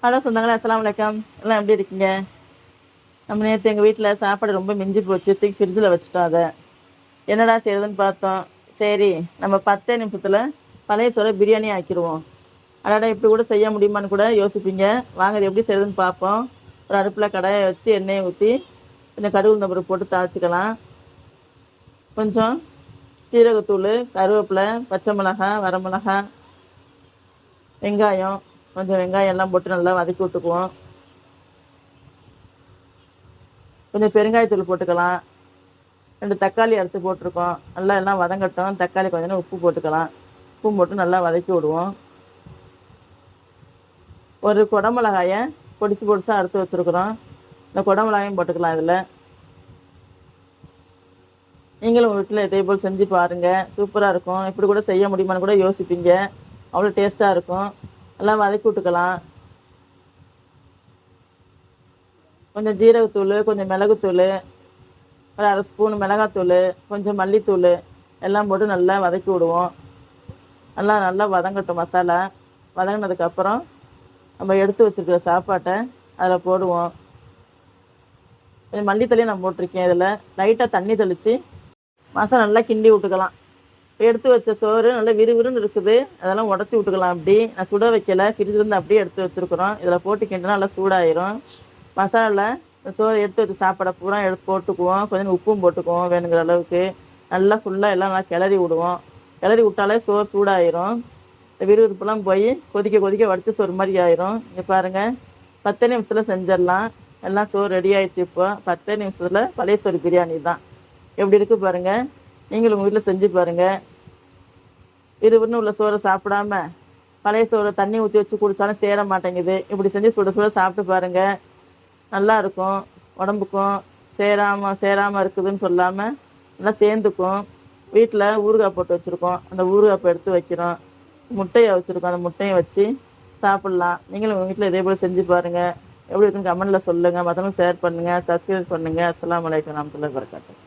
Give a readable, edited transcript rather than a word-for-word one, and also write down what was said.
Hello சொந்தங்களே, அஸ்ஸலாமு அலைக்கும். எல்லாம் எப்படி இருக்கீங்க? நம்ம நேற்று எங்கள் வீட்டில் சாப்பாடு ரொம்ப மிஞ்சி போச்சு, தூக்கி ஃப்ரிட்ஜில் வச்சுட்டோம். அதை என்னடா செய்யறதுன்னு பார்த்தோம். சரி, நம்ம 10 நிமிஷத்தில் பழைய சோறை பிரியாணி ஆக்கிடுவோம். அடாடா, இப்படி கூட செய்ய முடியுமான்னு கூட யோசிப்பீங்க. வாங்க, இது எப்படி செய்யறதுன்னு பார்ப்போம். ஒரு அடுப்பில் கடாயை வச்சு எண்ணெயை ஊற்றி கொஞ்சம் கடுகு உளுந்தம்பருப்பு போட்டு தாளிச்சிக்கலாம். கொஞ்சம் சீரகத்தூள், கருவேப்பிலை, பச்சை மிளகாய், வரமிளகாய், வெங்காயம், கொஞ்சம் வெங்காயம் எல்லாம் போட்டு நல்லா வதக்கி விட்டுக்குவோம். கொஞ்சம் பெருங்காயத்தூள் போட்டுக்கலாம். 2 தக்காளி அறுத்து போட்டிருக்கோம். நல்லா எல்லாம் வதங்கட்டும். தக்காளி கொஞ்சம் உப்பு போட்டுக்கலாம். உப்பு போட்டு நல்லா வதக்கி விடுவோம். ஒரு குடமிளகாயை பொடிசாக அறுத்து வச்சுருக்குறோம். இந்த குடமிளகாயும் போட்டுக்கலாம். இதில் நீங்களும் உங்கள் வீட்டில் இதே போல் செஞ்சு பாருங்கள். சூப்பராக இருக்கும். இப்படி கூட செய்ய முடியுமான்னு கூட யோசிப்பீங்க. அவ்வளோ டேஸ்ட்டாக இருக்கும். நல்லா வதக்கி விட்டுக்கலாம். கொஞ்சம் ஜீரகத்தூள், கொஞ்சம் மிளகுத்தூள், ஒரு 1/2 ஸ்பூன் மிளகாத்தூள், கொஞ்சம் மல்லித்தூள் எல்லாம் போட்டு நல்லா வதக்கி விடுவோம். நல்லா வதங்கட்டும். மசாலா வதங்கினதுக்கப்புறம் நம்ம எடுத்து வச்சுருக்கிற சாப்பாட்டை அதில் போடுவோம். கொஞ்சம் மல்லித்தலையும் நான் போட்டிருக்கேன். இதில் லைட்டாக தண்ணி தெளித்து மசாலா நல்லா கிண்டி விட்டுக்கலாம். எடுத்து வச்ச சோறு நல்லா விறுவிறுன்னு இருக்குது. அதெல்லாம் உடச்சி விட்டுக்கலாம். அப்படி நான் சுட வைக்கலை, ஃப்ரிட்ஜிலேருந்து அப்படியே எடுத்து வச்சுருக்குறோம். இதில் போட்டு கிண்டினா நல்லா சூடாயிரும். மசாலாவில் சோறு எடுத்து வச்சு சாப்பாடை பூரா போட்டுக்குவோம். கொஞ்சம் உப்பும் போட்டுக்குவோம் வேணுங்கிற அளவுக்கு. நல்லா ஃபுல்லாக எல்லாம் நல்லா கிளறி விடுவோம். கிளறி விட்டாலே சோறு சூடாயிரும். விறுவிறுப்பெல்லாம் போய் கொதிக்க வடித்த சோறு மாதிரி ஆயிரும். இங்கே பாருங்கள், 10 நிமிஷத்தில் செஞ்சிடலாம். எல்லாம் சோறு ரெடி ஆகிடுச்சு. இப்போ 10 நிமிஷத்தில் பழைய சோறு பிரியாணி தான். எப்படி இருக்குது பாருங்கள். நீங்களும் உங்கள் வீட்டில் செஞ்சு பாருங்கள். விறுவிறுன்னு உள்ள சோறை சாப்பிடாம பழைய சோறை தண்ணி ஊற்றி வச்சு குடித்தாலும் சேர மாட்டேங்குது. இப்படி செஞ்சு சுட சாப்பிட்டு பாருங்கள். நல்லா இருக்கும். உடம்புக்கும் சேராமல் இருக்குதுன்னு சொல்லாமல் நல்லா சேர்ந்துக்கும். வீட்டில் ஊறுகாய் போட்டு வச்சுருக்கோம். அந்த ஊறுகாய் இப்போ எடுத்து வைக்கிறோம். முட்டையை வச்சுருக்கோம். அந்த முட்டையை வச்சு சாப்பிட்லாம். நீங்களும் உங்கள் வீட்டில் இதே போல் செஞ்சு பாருங்கள். எப்படி இருக்குன்னு கமெண்டில் சொல்லுங்கள். மற்றவங்க ஷேர் பண்ணுங்கள், சப்ஸ்கிரைப் பண்ணுங்கள். அஸ்ஸலாமு அலைக்கும் வரஹ்மத்துல்லாஹி வபரகாத்துஹு.